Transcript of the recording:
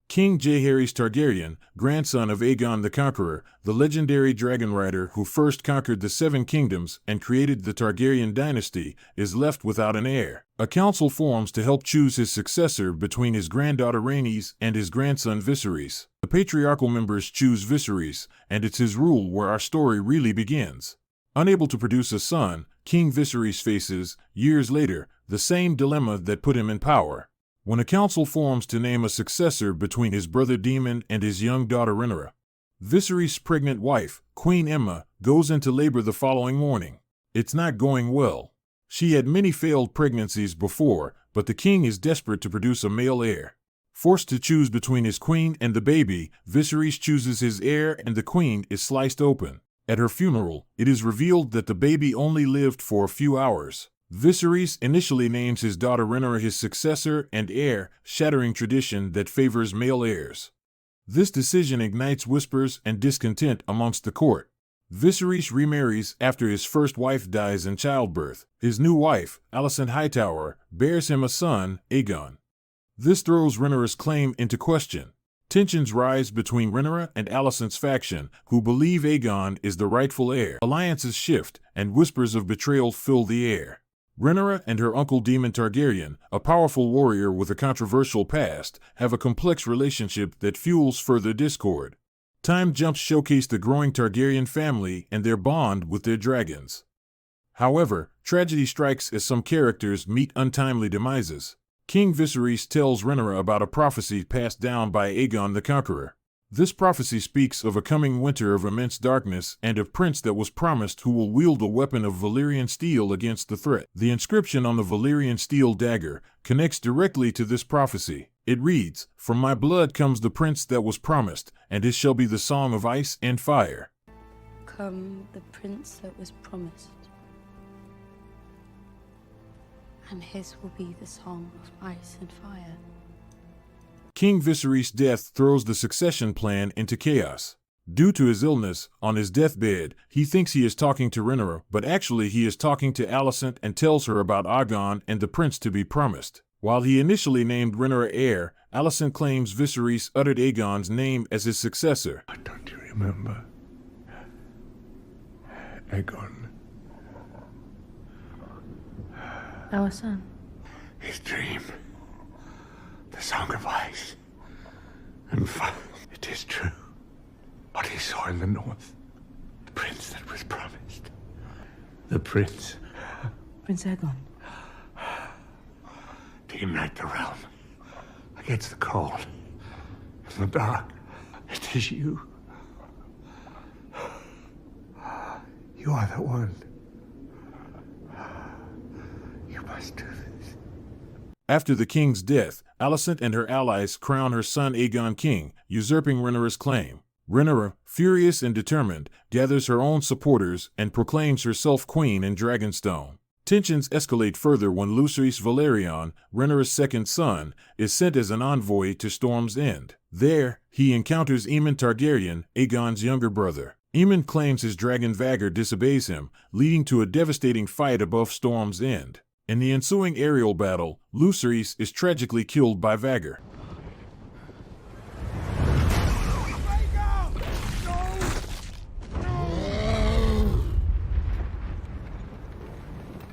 King Jaehaerys Targaryen, grandson of Aegon the Conqueror, the legendary dragon rider who first conquered the Seven Kingdoms and created the Targaryen dynasty, is left without an heir. A council forms to help choose his successor between his granddaughter Rhaenys and his grandson Viserys. The patriarchal members choose Viserys, and it's his rule where our story really begins. Unable to produce a son, King Viserys faces, years later, the same dilemma that put him in power. When a council forms to name a successor between his brother Daemon and his young daughter Rhaenyra, Viserys' pregnant wife, Queen Aemma, goes into labor the following morning. It's not going well. She had many failed pregnancies before, but the king is desperate to produce a male heir. Forced to choose between his queen and the baby, Viserys chooses his heir and the queen is sliced open. At her funeral, it is revealed that the baby only lived for a few hours. Viserys initially names his daughter Rhaenyra his successor and heir, shattering tradition that favors male heirs. This decision ignites whispers and discontent amongst the court. Viserys remarries after his first wife dies in childbirth. His new wife, Alicent Hightower, bears him a son, Aegon. This throws Rhaenyra's claim into question. Tensions rise between Rhaenyra and Alicent's faction, who believe Aegon is the rightful heir. Alliances shift, and whispers of betrayal fill the air. Rhaenyra and her uncle Daemon Targaryen, a powerful warrior with a controversial past, have a complex relationship that fuels further discord. Time jumps showcase the growing Targaryen family and their bond with their dragons. However, tragedy strikes as some characters meet untimely demises. King Viserys tells Rhaenyra about a prophecy passed down by Aegon the Conqueror. This prophecy speaks of a coming winter of immense darkness and a prince that was promised who will wield a weapon of Valyrian steel against the threat. The inscription on the Valyrian steel dagger connects directly to this prophecy. It reads, "From my blood comes the prince that was promised, and his shall be the song of ice and fire." Come the prince that was promised, and his will be the song of ice and fire. King Viserys' death throws the succession plan into chaos. Due to his illness, on his deathbed, he thinks he is talking to Rhaenyra, but actually he is talking to Alicent and tells her about Aegon and the prince to be promised. While he initially named Rhaenyra heir, Alicent claims Viserys uttered Aegon's name as his successor. Don't you remember? Aegon. Our son. His dream. The song of ice and fire. It is true. What he saw in the north. The prince that was promised. The prince. Prince Aegon. To unite the realm against the cold and the dark. It is you. You are the one. You must do this. After the king's death, Alicent and her allies crown her son Aegon king, usurping Rhaenyra's claim. Rhaenyra, furious and determined, gathers her own supporters and proclaims herself queen in Dragonstone. Tensions escalate further when Lucerys Velaryon, Rhaenyra's second son, is sent as an envoy to Storm's End. There, he encounters Aemon Targaryen, Aegon's younger brother. Aemon claims his dragon Vhagar disobeys him, leading to a devastating fight above Storm's End. In the ensuing aerial battle, Lucerys is tragically killed by Vhagar.